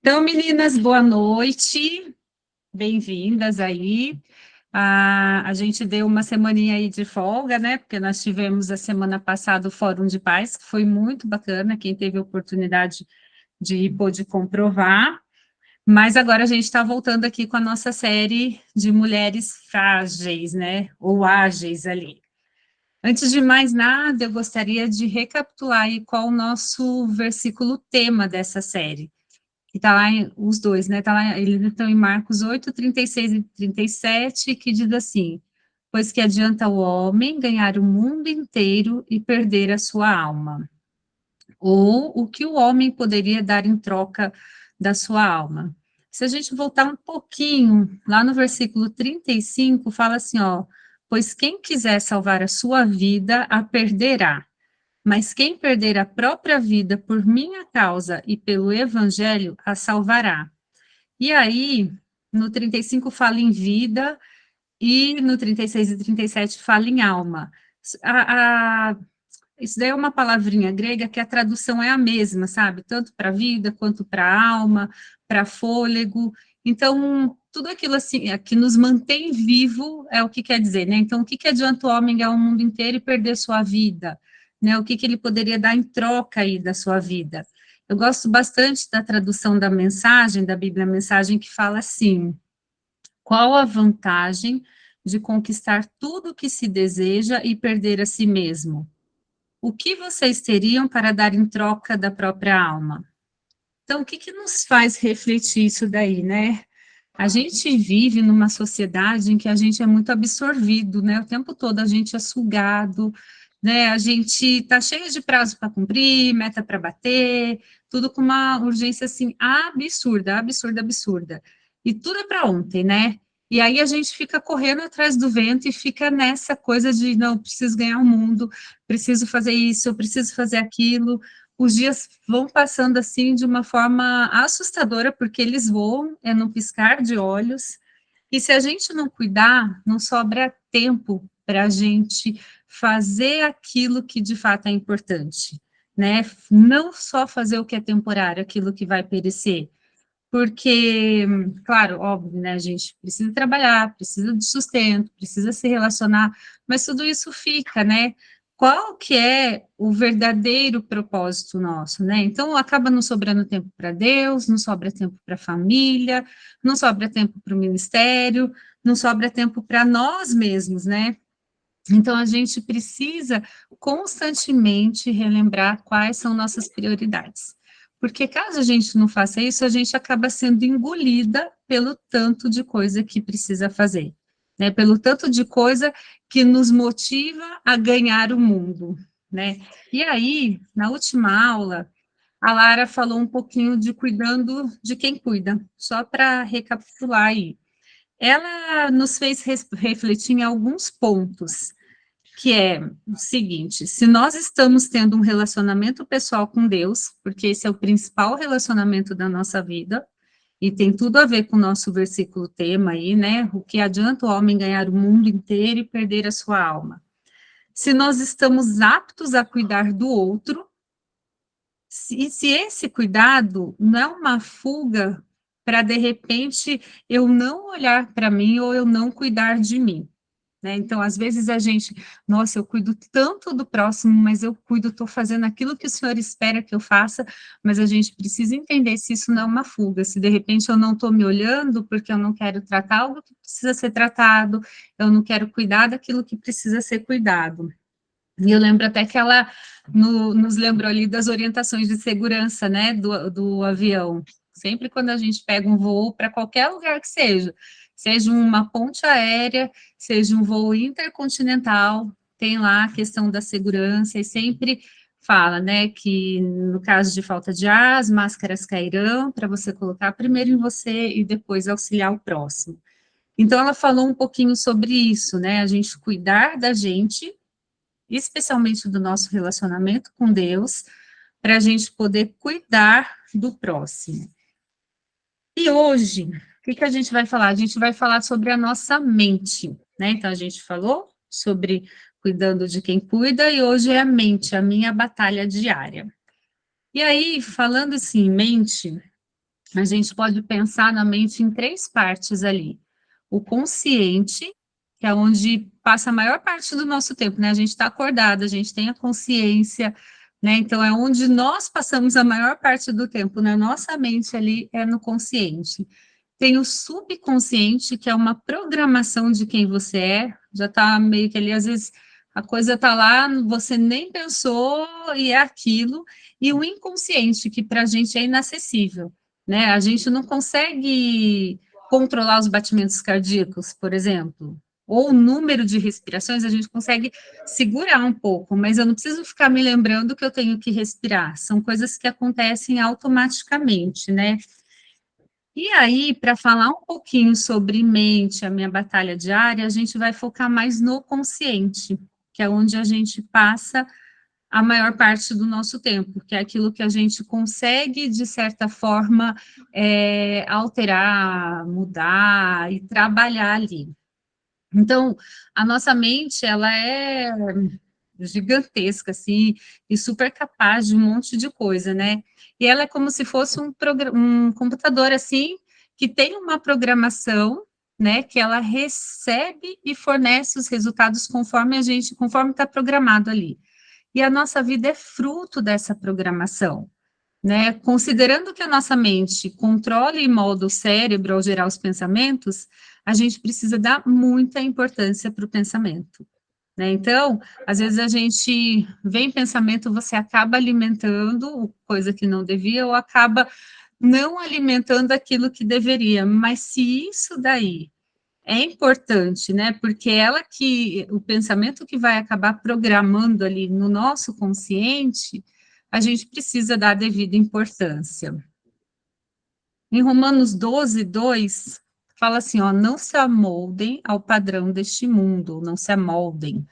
Então, meninas, boa noite, bem-vindas aí. A gente deu uma semaninha aí de folga, né? Porque nós tivemos a semana passada o Fórum de Paz, que foi muito bacana, quem teve a oportunidade de ir pôde comprovar. Mas agora a gente está voltando aqui com a nossa série de mulheres frágeis, né? Ou ágeis ali. Antes de mais nada, eu gostaria de recapitular aí qual o nosso versículo tema dessa série que está lá, os dois, né? Tá lá, eles estão em Marcos 8, 36 e 37, que diz assim: Pois que adianta o homem ganhar o mundo inteiro e perder a sua alma? Ou o que o homem poderia dar em troca da sua alma? Se a gente voltar um pouquinho, lá no versículo 35, fala assim: ó, pois quem quiser salvar a sua vida, a perderá. Mas quem perder a própria vida por minha causa e pelo evangelho, a salvará. E aí, no 35 fala em vida, e no 36 e 37 fala em alma. Isso daí é uma palavrinha grega que a tradução é a mesma, sabe? Tanto para vida, quanto para alma, para fôlego. Então, tudo aquilo assim, que nos mantém vivo é o que quer dizer, né? Então, o que adianta o homem ganhar o mundo inteiro e perder sua vida? Né? O que ele poderia dar em troca aí da sua vida? Eu gosto bastante da tradução da mensagem, da Bíblia Mensagem, que fala assim: qual a vantagem de conquistar tudo o que se deseja e perder a si mesmo? O que vocês teriam para dar em troca da própria alma? Então, o que nos faz refletir isso daí, né? A gente vive numa sociedade em que a gente é muito absorvido, né? O tempo todo a gente é sugado, né? A gente está cheio de prazo para cumprir, meta para bater, tudo com uma urgência assim absurda, absurda, absurda. E tudo é para ontem, né? E aí a gente fica correndo atrás do vento e fica nessa coisa de não, preciso ganhar o mundo, preciso fazer isso, eu preciso fazer aquilo. Os dias vão passando assim de uma forma assustadora, porque eles voam, é num piscar de olhos, e se a gente não cuidar, não sobra tempo para a gente fazer aquilo que de fato é importante, né? Não só fazer o que é temporário, aquilo que vai perecer, porque, claro, óbvio, né, a gente precisa trabalhar, precisa de sustento, precisa se relacionar, mas tudo isso fica, né? Qual que é o verdadeiro propósito nosso, né? Então, acaba não sobrando tempo para Deus, não sobra tempo para a família, não sobra tempo para o ministério, não sobra tempo para nós mesmos, né? Então, a gente precisa constantemente relembrar quais são nossas prioridades. Porque caso a gente não faça isso, a gente acaba sendo engolida pelo tanto de coisa que precisa fazer, né? Pelo tanto de coisa que nos motiva a ganhar o mundo, né? E aí, na última aula, a Lara falou um pouquinho de cuidando de quem cuida, só para recapitular aí. Ela nos fez refletir em alguns pontos que é o seguinte: se nós estamos tendo um relacionamento pessoal com Deus, porque esse é o principal relacionamento da nossa vida, e tem tudo a ver com o nosso versículo tema aí, né? O que adianta o homem ganhar o mundo inteiro e perder a sua alma? Se nós estamos aptos a cuidar do outro, se esse cuidado não é uma fuga para, de repente, eu não olhar para mim ou eu não cuidar de mim. Né? Então, às vezes a gente, nossa, eu cuido tanto do próximo, mas eu cuido, estou fazendo aquilo que o Senhor espera que eu faça, mas a gente precisa entender se isso não é uma fuga, se de repente eu não estou me olhando porque eu não quero tratar algo que precisa ser tratado, eu não quero cuidar daquilo que precisa ser cuidado. E eu lembro até que ela nos lembrou ali das orientações de segurança, né, do avião. Sempre quando a gente pega um voo para qualquer lugar que seja uma ponte aérea, seja um voo intercontinental, tem lá a questão da segurança e sempre fala, né, que no caso de falta de ar, as máscaras cairão para você colocar primeiro em você e depois auxiliar o próximo. Então, ela falou um pouquinho sobre isso, né, a gente cuidar da gente, especialmente do nosso relacionamento com Deus, para a gente poder cuidar do próximo. E hoje, o que a gente vai falar? A gente vai falar sobre a nossa mente, né? Então, a gente falou sobre cuidando de quem cuida, e hoje é a mente, a minha batalha diária. E aí, falando assim, mente, a gente pode pensar na mente em três partes ali. O consciente, que é onde passa a maior parte do nosso tempo, né? A gente está acordado, a gente tem a consciência, né? Então, é onde nós passamos a maior parte do tempo, na nossa mente ali, é no consciente. Tem o subconsciente, que é uma programação de quem você é, já está meio que ali, às vezes a coisa está lá, você nem pensou e é aquilo, e o inconsciente, que para a gente é inacessível, né? A gente não consegue controlar os batimentos cardíacos, por exemplo, ou o número de respirações, a gente consegue segurar um pouco, mas eu não preciso ficar me lembrando que eu tenho que respirar, são coisas que acontecem automaticamente, né? E aí, para falar um pouquinho sobre mente, a minha batalha diária, a gente vai focar mais no consciente, que é onde a gente passa a maior parte do nosso tempo, que é aquilo que a gente consegue, de certa forma, alterar, mudar e trabalhar ali. Então, a nossa mente, ela é gigantesca, assim, e super capaz de um monte de coisa, né? E ela é como se fosse um computador, assim, que tem uma programação, né, que ela recebe e fornece os resultados conforme está programado ali. E a nossa vida é fruto dessa programação, né? Considerando que a nossa mente controla e molda o cérebro ao gerar os pensamentos, a gente precisa dar muita importância para o pensamento, né? Então, às vezes a gente vem pensamento, você acaba alimentando coisa que não devia, ou acaba não alimentando aquilo que deveria. Mas se isso daí é importante, né? Porque o pensamento que vai acabar programando ali no nosso consciente, a gente precisa dar a devida importância. Em Romanos 12, 2, fala assim, ó, não se amoldem ao padrão deste mundo, não se amoldem,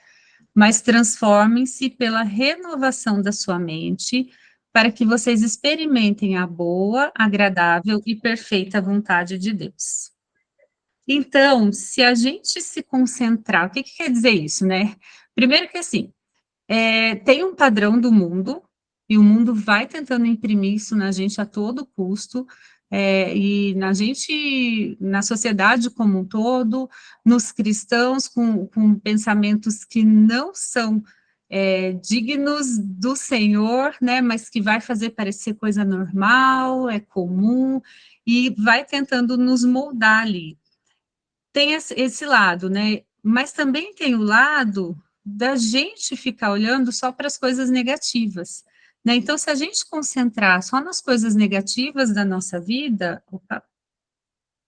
mas transformem-se pela renovação da sua mente, para que vocês experimentem a boa, agradável e perfeita vontade de Deus. Então, se a gente se concentrar, o que quer dizer isso, né? Primeiro que assim, tem um padrão do mundo, e o mundo vai tentando imprimir isso na gente a todo custo, e na gente, na sociedade como um todo, nos cristãos com pensamentos que não são dignos do Senhor, né, mas que vai fazer parecer coisa normal, é comum, e vai tentando nos moldar ali. Tem esse lado, né? Mas também tem o lado da gente ficar olhando só para as coisas negativas, né? Então, se a gente concentrar só nas coisas negativas da nossa vida,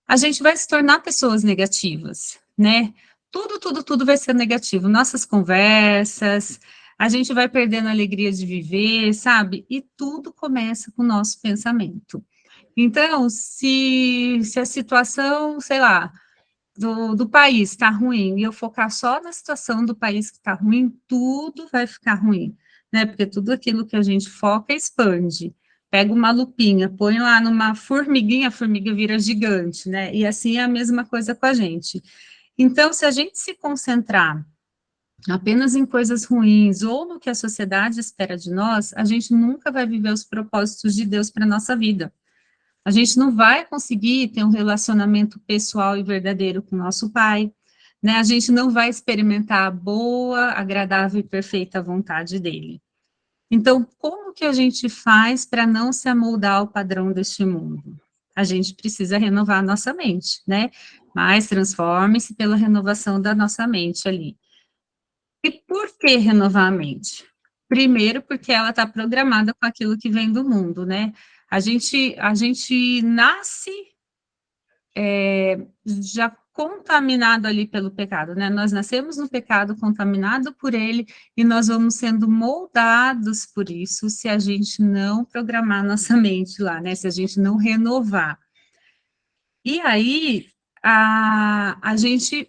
a gente vai se tornar pessoas negativas, né? Tudo vai ser negativo. Nossas conversas, a gente vai perdendo a alegria de viver, sabe? E tudo começa com o nosso pensamento. Então, se a situação, sei lá, do país está ruim, e eu focar só na situação do país que está ruim, tudo vai ficar ruim, né? Porque tudo aquilo que a gente foca expande. Pega uma lupinha, põe lá numa formiguinha, a formiga vira gigante, né? E assim é a mesma coisa com a gente. Então, se a gente se concentrar apenas em coisas ruins ou no que a sociedade espera de nós, a gente nunca vai viver os propósitos de Deus para a nossa vida. A gente não vai conseguir ter um relacionamento pessoal e verdadeiro com o nosso Pai, né? A gente não vai experimentar a boa, agradável e perfeita vontade dele. Então, como que a gente faz para não se amoldar ao padrão deste mundo? A gente precisa renovar a nossa mente, né? Mas transforme-se pela renovação da nossa mente ali. E por que renovar a mente? Primeiro, porque ela está programada com aquilo que vem do mundo, né? A gente nasce já contaminado ali pelo pecado, né? Nós nascemos no pecado, contaminado por ele, e nós vamos sendo moldados por isso se a gente não programar nossa mente lá, né? Se a gente não renovar. E aí, a gente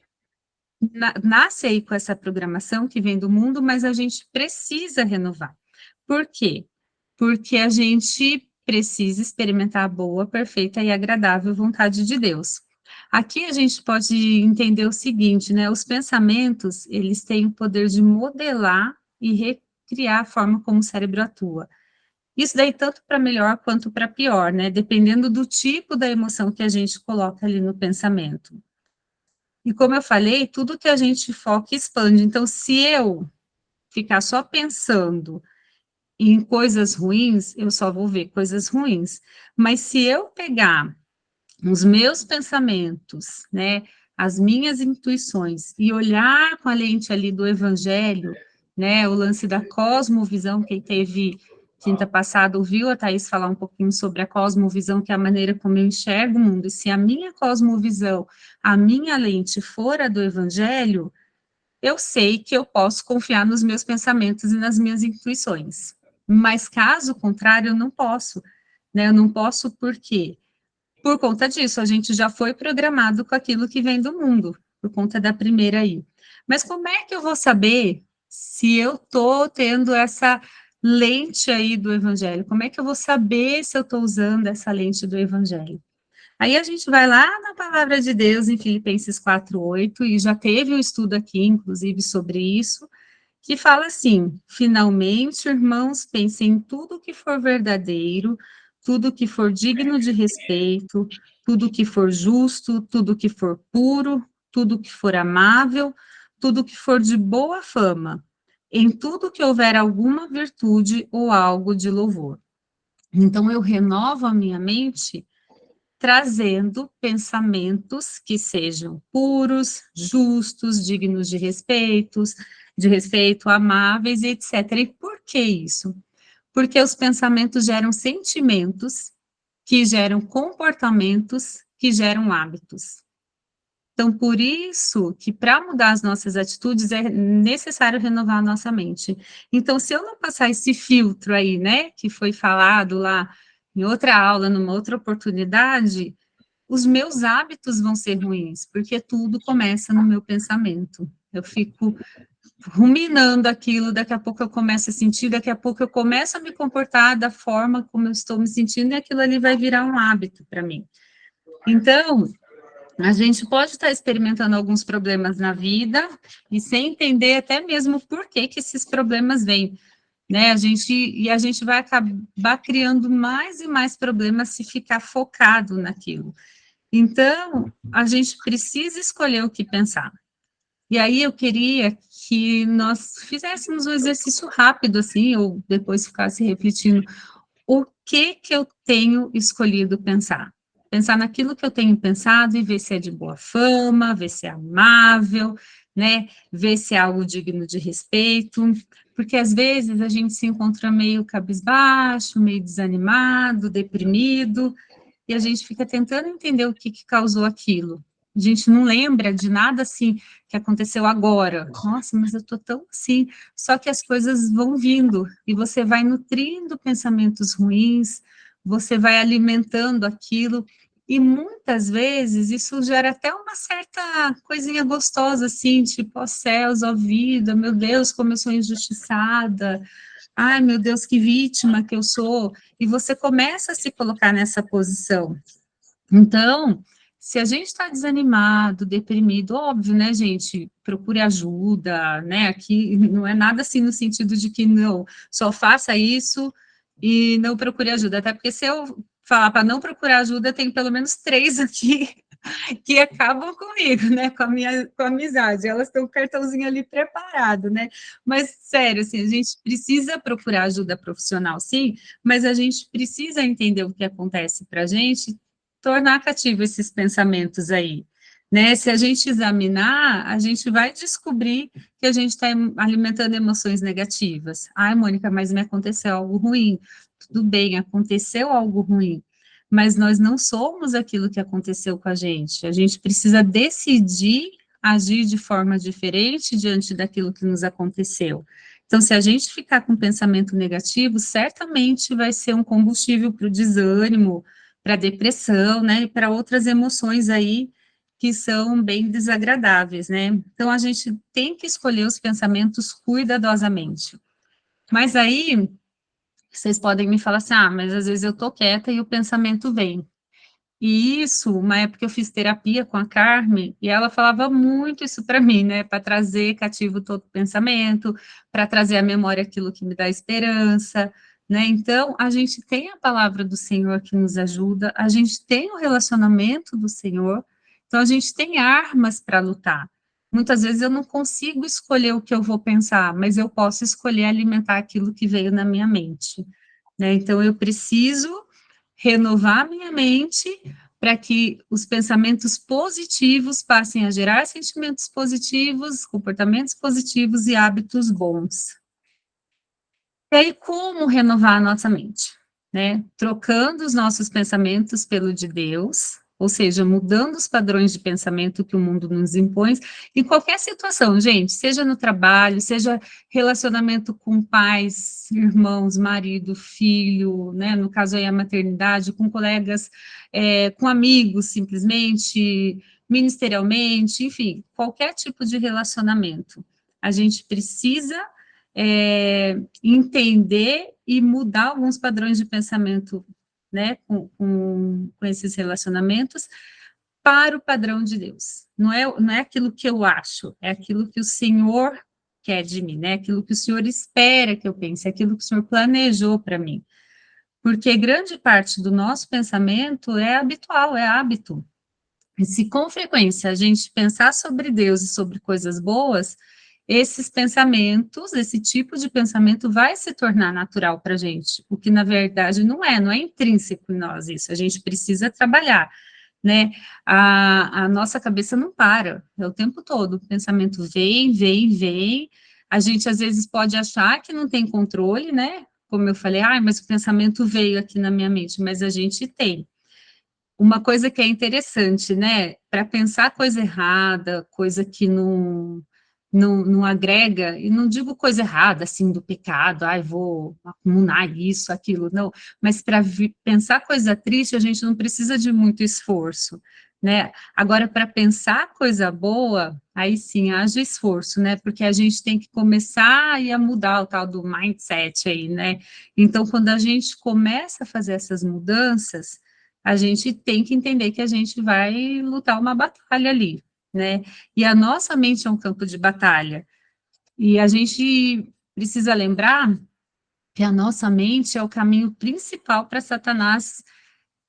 nasce aí com essa programação que vem do mundo, mas a gente precisa renovar. Por quê? Porque a gente precisa experimentar a boa, perfeita e agradável vontade de Deus. Aqui a gente pode entender o seguinte, né? Os pensamentos, eles têm o poder de modelar e recriar a forma como o cérebro atua. Isso daí tanto para melhor quanto para pior, né? Dependendo do tipo da emoção que a gente coloca ali no pensamento. E como eu falei, tudo que a gente foca expande. Então, se eu ficar só pensando em coisas ruins, eu só vou ver coisas ruins. Mas se eu pegar os meus pensamentos, né, as minhas intuições, e olhar com a lente ali do evangelho, né, o lance da cosmovisão, quem teve quinta passada ouviu a Thaís falar um pouquinho sobre a cosmovisão, que é a maneira como eu enxergo o mundo, e se a minha cosmovisão, a minha lente for a do evangelho, eu sei que eu posso confiar nos meus pensamentos e nas minhas intuições. Mas caso contrário, eu não posso, né? Eu não posso por quê? Por conta disso, a gente já foi programado com aquilo que vem do mundo, por conta da primeira aí. Mas como é que eu vou saber se eu estou tendo essa lente aí do evangelho? Como é que eu vou saber se eu estou usando essa lente do evangelho? Aí a gente vai lá na palavra de Deus, em Filipenses 4:8, e já teve um estudo aqui, inclusive, sobre isso, que fala assim: finalmente, irmãos, pensem em tudo que for verdadeiro, tudo que for digno de respeito, tudo que for justo, tudo que for puro, tudo que for amável, tudo que for de boa fama, em tudo que houver alguma virtude ou algo de louvor. Então, eu renovo a minha mente trazendo pensamentos que sejam puros, justos, dignos de respeito, amáveis, etc. E por que isso? Porque os pensamentos geram sentimentos, que geram comportamentos, que geram hábitos. Então, por isso que para mudar as nossas atitudes é necessário renovar a nossa mente. Então, se eu não passar esse filtro aí, né, que foi falado lá em outra aula, numa outra oportunidade, os meus hábitos vão ser ruins, porque tudo começa no meu pensamento. Eu fico ruminando aquilo, daqui a pouco eu começo a sentir, daqui a pouco eu começo a me comportar da forma como eu estou me sentindo, e aquilo ali vai virar um hábito para mim. Então, a gente pode estar experimentando alguns problemas na vida e sem entender até mesmo por que que esses problemas vêm, né? A gente vai acabar criando mais e mais problemas se ficar focado naquilo. Então, a gente precisa escolher o que pensar. E aí eu queria que nós fizéssemos um exercício rápido, assim, ou depois ficasse refletindo, o que eu tenho escolhido pensar? Pensar naquilo que eu tenho pensado e ver se é de boa fama, ver se é amável, né? Ver se é algo digno de respeito, porque às vezes a gente se encontra meio cabisbaixo, meio desanimado, deprimido, e a gente fica tentando entender o que, que causou aquilo. A gente não lembra de nada assim que aconteceu agora. Nossa, mas eu estou tão assim. Só que as coisas vão vindo e você vai nutrindo pensamentos ruins, você vai alimentando aquilo. E muitas vezes isso gera até uma certa coisinha gostosa, assim, tipo, ó céus, ó vida, meu Deus, como eu sou injustiçada, ai meu Deus, que vítima que eu sou, e você começa a se colocar nessa posição. Então, se a gente está desanimado, deprimido, óbvio, né, gente, procure ajuda, né, aqui não é nada assim no sentido de que não, só faça isso e não procure ajuda, até porque se eu falar para não procurar ajuda, tem pelo menos três aqui que acabam comigo, né, com a amizade, elas têm o cartãozinho ali preparado, né, mas sério, assim, a gente precisa procurar ajuda profissional, sim, mas a gente precisa entender o que acontece para a gente, tornar cativo esses pensamentos aí, né, se a gente examinar, a gente vai descobrir que a gente está alimentando emoções negativas. Ai, Mônica, mas me aconteceu algo ruim. Tudo bem, aconteceu algo ruim, mas nós não somos aquilo que aconteceu com a gente. A gente precisa decidir agir de forma diferente diante daquilo que nos aconteceu. Então, se a gente ficar com pensamento negativo, certamente vai ser um combustível para o desânimo, para a depressão, né, e para outras emoções aí que são bem desagradáveis, né? Então, a gente tem que escolher os pensamentos cuidadosamente. Mas aí, vocês podem me falar assim, ah, mas às vezes eu tô quieta e o pensamento vem. E isso, uma época eu fiz terapia com a Carmen, e ela falava muito isso para mim, né, para trazer cativo todo pensamento, para trazer à memória aquilo que me dá esperança, né? Então, a gente tem a palavra do Senhor que nos ajuda, a gente tem o relacionamento do Senhor, então a gente tem armas para lutar. Muitas vezes eu não consigo escolher o que eu vou pensar, mas eu posso escolher alimentar aquilo que veio na minha mente, né? Então, eu preciso renovar minha mente para que os pensamentos positivos passem a gerar sentimentos positivos, comportamentos positivos e hábitos bons. E aí, como renovar a nossa mente? Né? Trocando os nossos pensamentos pelo de Deus, ou seja, mudando os padrões de pensamento que o mundo nos impõe, em qualquer situação, gente, seja no trabalho, seja relacionamento com pais, irmãos, marido, filho, né? No caso aí a maternidade, com colegas, com amigos, simplesmente, ministerialmente, enfim, qualquer tipo de relacionamento. A gente precisa entender e mudar alguns padrões de pensamento, né, com esses relacionamentos, para o padrão de Deus. Não é aquilo que eu acho, é aquilo que o Senhor quer de mim, né, aquilo que o Senhor espera que eu pense, é aquilo que o Senhor planejou para mim. Porque grande parte do nosso pensamento é habitual, é hábito. E se com frequência a gente pensar sobre Deus e sobre coisas boas, esses pensamentos, esse tipo de pensamento vai se tornar natural para a gente, o que na verdade não é intrínseco em nós isso, a gente precisa trabalhar, né? A nossa cabeça não para, é o tempo todo, o pensamento vem, vem, vem, a gente às vezes pode achar que não tem controle, né? Como eu falei, mas o pensamento veio aqui na minha mente, mas a gente tem. Uma coisa que é interessante, né? Para pensar coisa errada, coisa que não agrega, e não digo coisa errada, assim, do pecado, vou acumular isso, aquilo, não, mas para pensar coisa triste, a gente não precisa de muito esforço, né? Agora, para pensar coisa boa, aí sim, haja esforço, né? Porque a gente tem que começar a mudar o tal do mindset aí, né? Então, quando a gente começa a fazer essas mudanças, a gente tem que entender que a gente vai lutar uma batalha ali, né? E a nossa mente é um campo de batalha. E a gente precisa lembrar que a nossa mente é o caminho principal para Satanás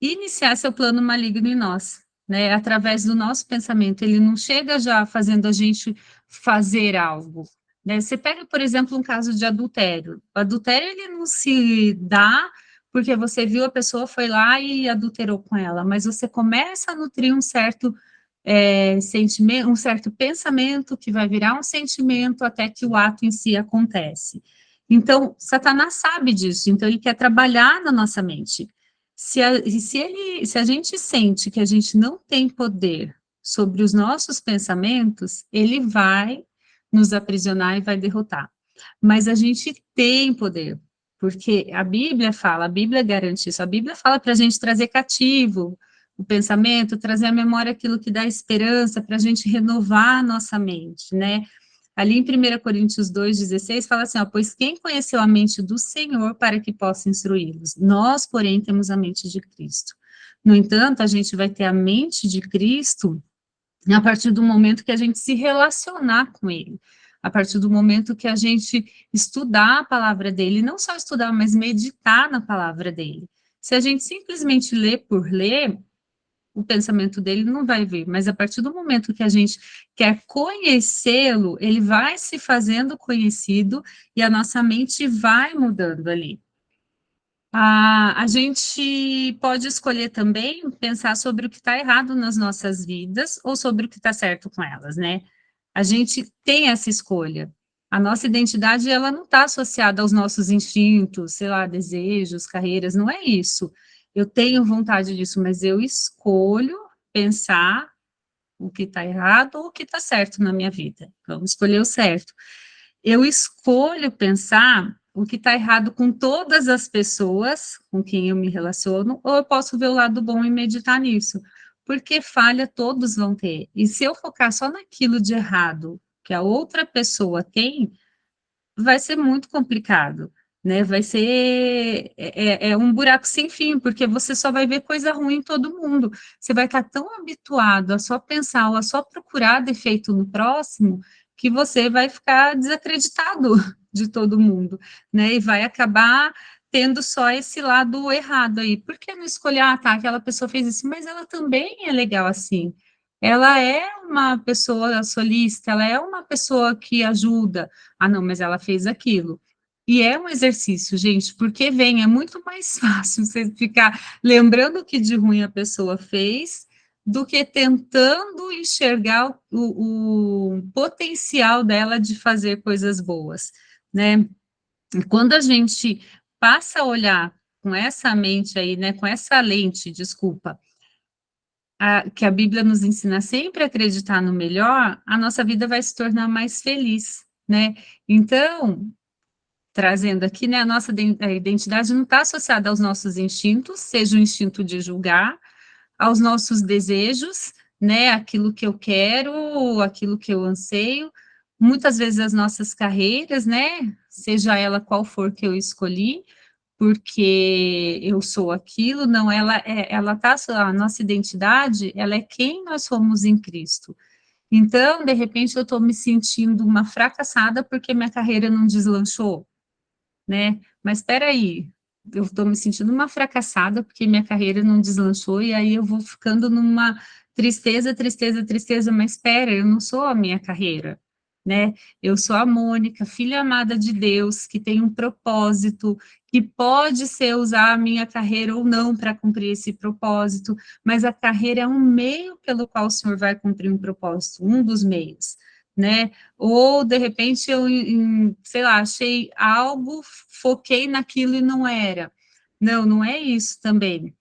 iniciar seu plano maligno em nós, né? Através do nosso pensamento. Ele não chega já fazendo a gente fazer algo, né? Você pega, por exemplo, um caso de adultério. O adultério, ele não se dá porque você viu a pessoa, foi lá e adulterou com ela, mas você começa a nutrir um certo sentimento, um certo pensamento que vai virar um sentimento até que o ato em si acontece. Então, Satanás sabe disso, então ele quer trabalhar na nossa mente. Se a gente sente que a gente não tem poder sobre os nossos pensamentos, ele vai nos aprisionar e vai derrotar. Mas a gente tem poder, porque a Bíblia fala, a Bíblia garante isso, a Bíblia fala para a gente trazer cativo o pensamento, trazer à memória aquilo que dá esperança, para a gente renovar a nossa mente, né? Ali em 1 Coríntios 2,16, fala assim, pois quem conheceu a mente do Senhor para que possa instruí-los? Nós, porém, temos a mente de Cristo. No entanto, a gente vai ter a mente de Cristo a partir do momento que a gente se relacionar com Ele, a partir do momento que a gente estudar a palavra dele, não só estudar, mas meditar na palavra dele. Se a gente simplesmente lê por ler, o pensamento dele não vai vir, mas a partir do momento que a gente quer conhecê-lo, ele vai se fazendo conhecido e a nossa mente vai mudando ali. A gente pode escolher também pensar sobre o que está errado nas nossas vidas ou sobre o que está certo com elas, né? A gente tem essa escolha. A nossa identidade, ela não está associada aos nossos instintos, sei lá, desejos, carreiras, não é isso. Eu tenho vontade disso, mas eu escolho pensar o que está errado ou o que está certo na minha vida. Vamos escolher o certo. Eu escolho pensar o que está errado com todas as pessoas com quem eu me relaciono, ou eu posso ver o lado bom e meditar nisso, porque falha todos vão ter. E se eu focar só naquilo de errado que a outra pessoa tem, vai ser muito complicado, né? Vai ser um buraco sem fim, porque você só vai ver coisa ruim em todo mundo. Você vai estar tão habituado a só pensar ou a só procurar defeito no próximo que você vai ficar desacreditado de todo mundo, né? E vai acabar tendo só esse lado errado aí. Por que não escolher, ah, tá, aquela pessoa fez isso, mas ela também é legal assim. Ela é uma pessoa solista, ela é uma pessoa que ajuda. Ah, não, mas ela fez aquilo. E é um exercício, gente, porque vem, é muito mais fácil você ficar lembrando o que de ruim a pessoa fez do que tentando enxergar o potencial dela de fazer coisas boas, né? E quando a gente passa a olhar com essa mente aí, né, com essa lente, desculpa, que a Bíblia nos ensina sempre a acreditar no melhor, a nossa vida vai se tornar mais feliz, né? Então, trazendo aqui, né, a identidade não está associada aos nossos instintos, seja o instinto de julgar, aos nossos desejos, né, aquilo que eu quero, aquilo que eu anseio, muitas vezes as nossas carreiras, né, seja ela qual for que eu escolhi, porque eu sou aquilo, não, ela tá, a nossa identidade, ela é quem nós somos em Cristo. Então, de repente, eu estou me sentindo uma fracassada porque minha carreira não deslanchou, né? Mas espera aí, eu estou me sentindo uma fracassada porque minha carreira não deslanchou e aí eu vou ficando numa tristeza, tristeza, tristeza, mas espera, eu não sou a minha carreira, né? Eu sou a Mônica, filha amada de Deus, que tem um propósito, que pode ser usar a minha carreira ou não para cumprir esse propósito, mas a carreira é um meio pelo qual o Senhor vai cumprir um propósito, um dos meios, né? Ou, de repente, eu, sei lá, achei algo, foquei naquilo e não era. Não, não é isso também.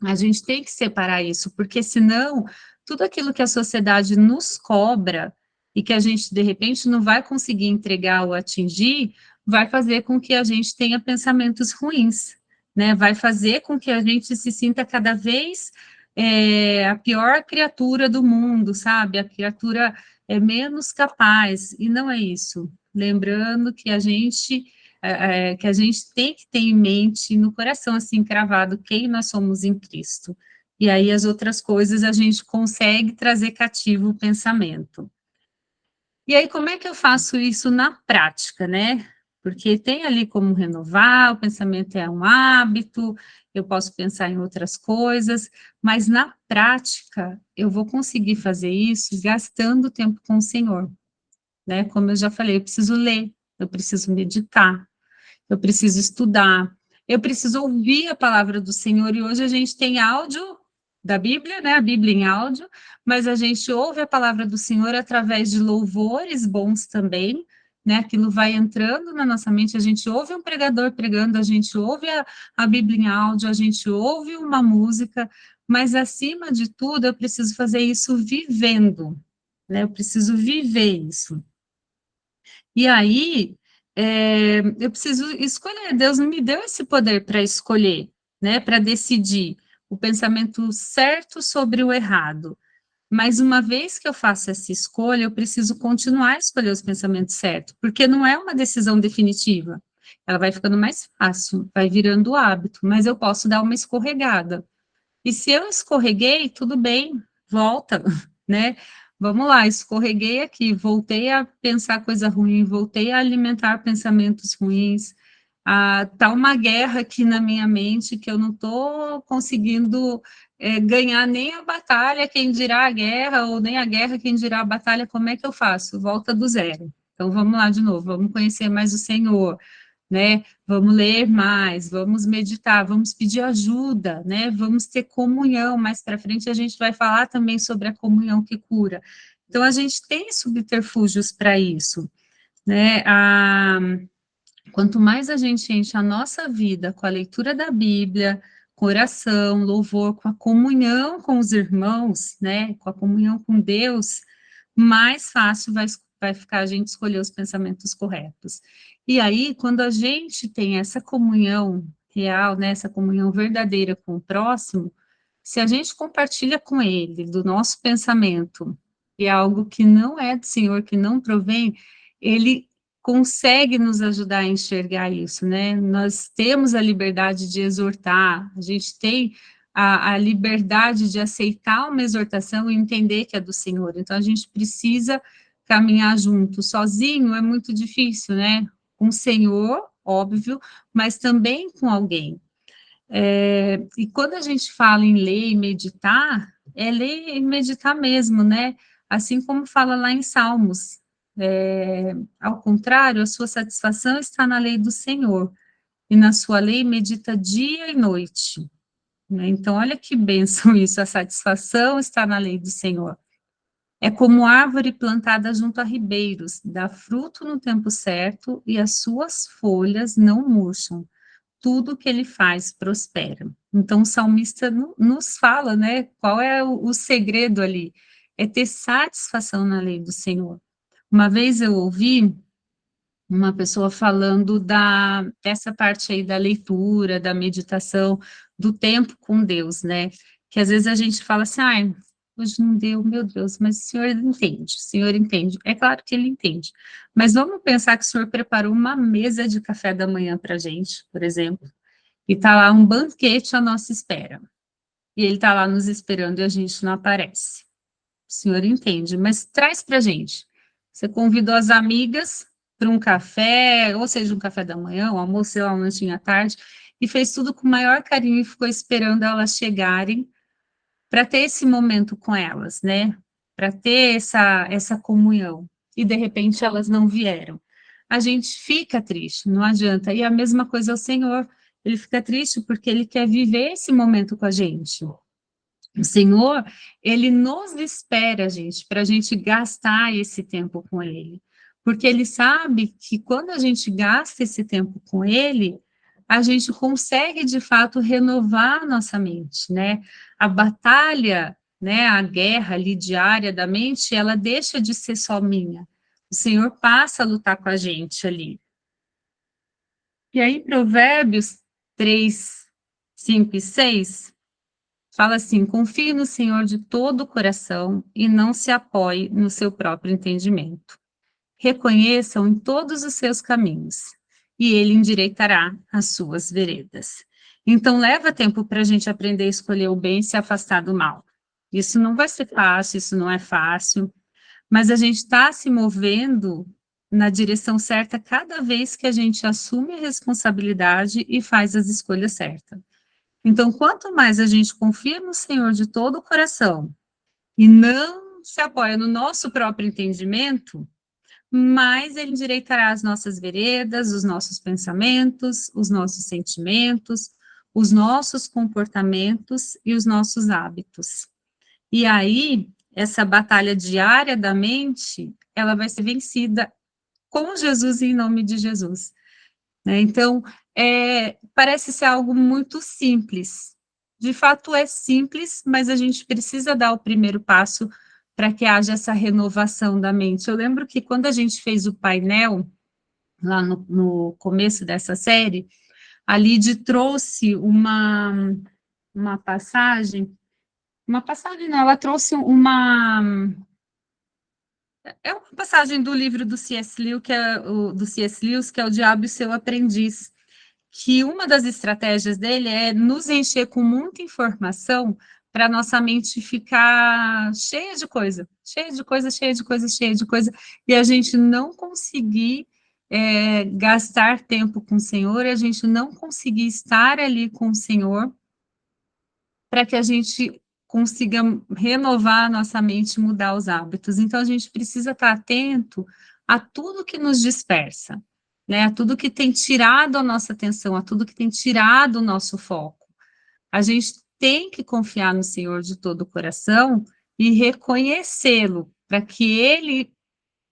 A gente tem que separar isso, porque senão, tudo aquilo que a sociedade nos cobra e que a gente, de repente, não vai conseguir entregar ou atingir, vai fazer com que a gente tenha pensamentos ruins, né? Vai fazer com que a gente se sinta cada vez a pior criatura do mundo, sabe? A criatura é menos capaz, e não é isso. Lembrando que a gente tem que ter em mente, no coração, assim, cravado, quem nós somos em Cristo. E aí as outras coisas a gente consegue trazer cativo o pensamento. E aí, como é que eu faço isso na prática, né? Porque tem ali como renovar, o pensamento é um hábito, eu posso pensar em outras coisas, mas na prática eu vou conseguir fazer isso gastando tempo com o Senhor, né? Como eu já falei, eu preciso ler, eu preciso meditar, eu preciso estudar, eu preciso ouvir a palavra do Senhor, e hoje a gente tem áudio da Bíblia, né, a Bíblia em áudio, mas a gente ouve a palavra do Senhor através de louvores bons também, né, aquilo vai entrando na nossa mente, a gente ouve um pregador pregando, a gente ouve a Bíblia em áudio, a gente ouve uma música, mas acima de tudo eu preciso fazer isso vivendo, né, eu preciso viver isso. E aí, eu preciso escolher. Deus não me deu esse poder para escolher, né? Para decidir o pensamento certo sobre o errado. Mas uma vez que eu faço essa escolha, eu preciso continuar a escolher os pensamentos certos, porque não é uma decisão definitiva. Ela vai ficando mais fácil, vai virando hábito, mas eu posso dar uma escorregada. E se eu escorreguei, tudo bem, volta, né? Vamos lá, escorreguei aqui, voltei a pensar coisa ruim, voltei a alimentar pensamentos ruins. Ah, tá uma guerra aqui na minha mente que eu não estou conseguindo ganhar nem a batalha, quem dirá a guerra, ou nem a guerra, quem dirá a batalha, como é que eu faço? Volta do zero. Então, vamos lá de novo, vamos conhecer mais o Senhor, né? Vamos ler mais, vamos meditar, vamos pedir ajuda, né? Vamos ter comunhão. Mais para frente a gente vai falar também sobre a comunhão que cura. Então a gente tem subterfúgios para isso, né? Quanto mais a gente enche a nossa vida com a leitura da Bíblia, com oração, louvor, com a comunhão com os irmãos, né? Com a comunhão com Deus, mais fácil vai ficar a gente escolher os pensamentos corretos. E aí, quando a gente tem essa comunhão real, né, essa comunhão verdadeira com o próximo, se a gente compartilha com ele do nosso pensamento, e é algo que não é do Senhor, que não provém, ele consegue nos ajudar a enxergar isso, né? Nós temos a liberdade de exortar, a gente tem a liberdade de aceitar uma exortação e entender que é do Senhor. Então, a gente precisa caminhar junto. Sozinho é muito difícil, né? Com o Senhor, óbvio, mas também com alguém. E quando a gente fala em ler e meditar, é ler e meditar mesmo, né? Assim como fala lá em Salmos. Ao contrário, a sua satisfação está na lei do Senhor, e na sua lei medita dia e noite. Né? Então, olha que bênção isso, a satisfação está na lei do Senhor. É como árvore plantada junto a ribeiros, dá fruto no tempo certo e as suas folhas não murcham. Tudo que ele faz prospera. Então, o salmista nos fala, né, qual é o segredo ali, é ter satisfação na lei do Senhor. Uma vez eu ouvi uma pessoa falando dessa parte aí da leitura, da meditação, do tempo com Deus, né, que às vezes a gente fala assim, ai, hoje não deu, meu Deus, mas o Senhor entende. É claro que ele entende, mas vamos pensar que o Senhor preparou uma mesa de café da manhã para a gente, por exemplo, e está lá um banquete à nossa espera. E ele está lá nos esperando e a gente não aparece. O senhor entende, mas traz para a gente. Você convidou as amigas para um café, ou seja, um café da manhã, um almoço, sei lá, um lanchinho à tarde, e fez tudo com o maior carinho e ficou esperando elas chegarem para ter esse momento com elas, né? Para ter essa comunhão. E de repente elas não vieram. A gente fica triste, não adianta. E a mesma coisa é o Senhor. Ele fica triste porque ele quer viver esse momento com a gente. O Senhor, ele nos espera, gente, para a gente gastar esse tempo com ele. Porque ele sabe que quando a gente gasta esse tempo com ele, a gente consegue, de fato, renovar a nossa mente, né? A batalha, né, a guerra ali diária da mente, ela deixa de ser só minha. O Senhor passa a lutar com a gente ali. E aí, Provérbios 3, 5 e 6 fala assim: confie no Senhor de todo o coração e não se apoie no seu próprio entendimento. Reconheça-o em todos os seus caminhos e ele endireitará as suas veredas. Então, leva tempo para a gente aprender a escolher o bem e se afastar do mal. Isso não vai ser fácil, isso não é fácil, mas a gente está se movendo na direção certa cada vez que a gente assume a responsabilidade e faz as escolhas certas. Então, quanto mais a gente confia no Senhor de todo o coração e não se apoia no nosso próprio entendimento, mais ele endireitará as nossas veredas, os nossos pensamentos, os nossos sentimentos, os nossos comportamentos e os nossos hábitos. E aí, essa batalha diária da mente, ela vai ser vencida com Jesus e em nome de Jesus. Né? Então, parece ser algo muito simples. De fato, é simples, mas a gente precisa dar o primeiro passo para que haja essa renovação da mente. Eu lembro que quando a gente fez o painel, lá no começo dessa série, a Lid trouxe uma passagem não, ela trouxe uma passagem do livro do C.S. Lewis, que é O Diabo e Seu Aprendiz, que uma das estratégias dele é nos encher com muita informação para nossa mente ficar cheia de coisa, cheia de coisa, cheia de coisa, cheia de coisa, e a gente não conseguir gastar tempo com o Senhor, e a gente não conseguir estar ali com o Senhor, para que a gente consiga renovar a nossa mente e mudar os hábitos. Então, a gente precisa estar atento a tudo que nos dispersa, né? A tudo que tem tirado a nossa atenção, a tudo que tem tirado o nosso foco. A gente tem que confiar no Senhor de todo o coração e reconhecê-lo, para que Ele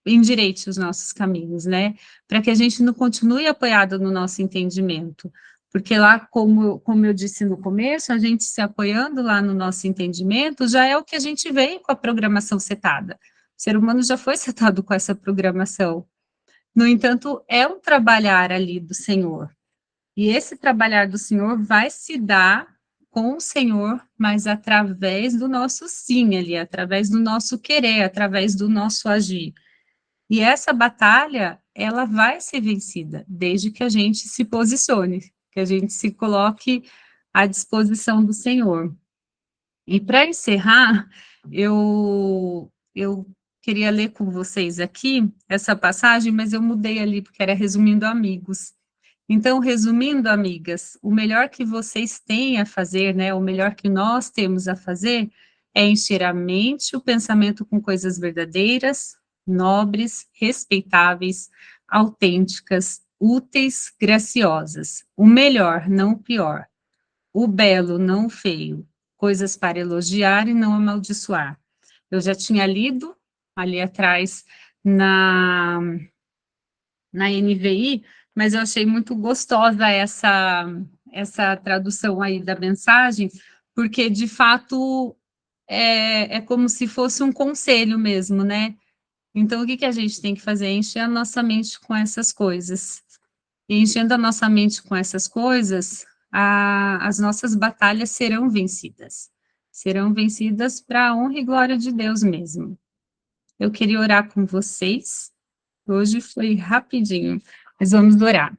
endireite os nossos caminhos, né? Para que a gente não continue apoiado no nosso entendimento. Porque lá, como eu disse no começo, a gente se apoiando lá no nosso entendimento já é o que a gente veio com a programação setada. O ser humano já foi setado com essa programação. No entanto, é um trabalhar ali do Senhor. E esse trabalhar do Senhor vai se dar com o Senhor, mas através do nosso sim ali, através do nosso querer, através do nosso agir. E essa batalha, ela vai ser vencida, desde que a gente se posicione, que a gente se coloque à disposição do Senhor. E para encerrar, eu queria ler com vocês aqui essa passagem, mas eu mudei ali, porque era resumindo amigos. Então, resumindo, amigas, o melhor que vocês têm a fazer, né, o melhor que nós temos a fazer é encher a mente, o pensamento com coisas verdadeiras, nobres, respeitáveis, autênticas, úteis, graciosas. O melhor, não o pior. O belo, não o feio. Coisas para elogiar e não amaldiçoar. Eu já tinha lido ali atrás na NVI, mas eu achei muito gostosa essa tradução aí da mensagem, porque, de fato, é como se fosse um conselho mesmo, né? Então, o que que a gente tem que fazer? Encher a nossa mente com essas coisas. E enchendo a nossa mente com essas coisas, as nossas batalhas serão vencidas. Serão vencidas para a honra e glória de Deus mesmo. Eu queria orar com vocês. Hoje foi rapidinho, mas vamos orar.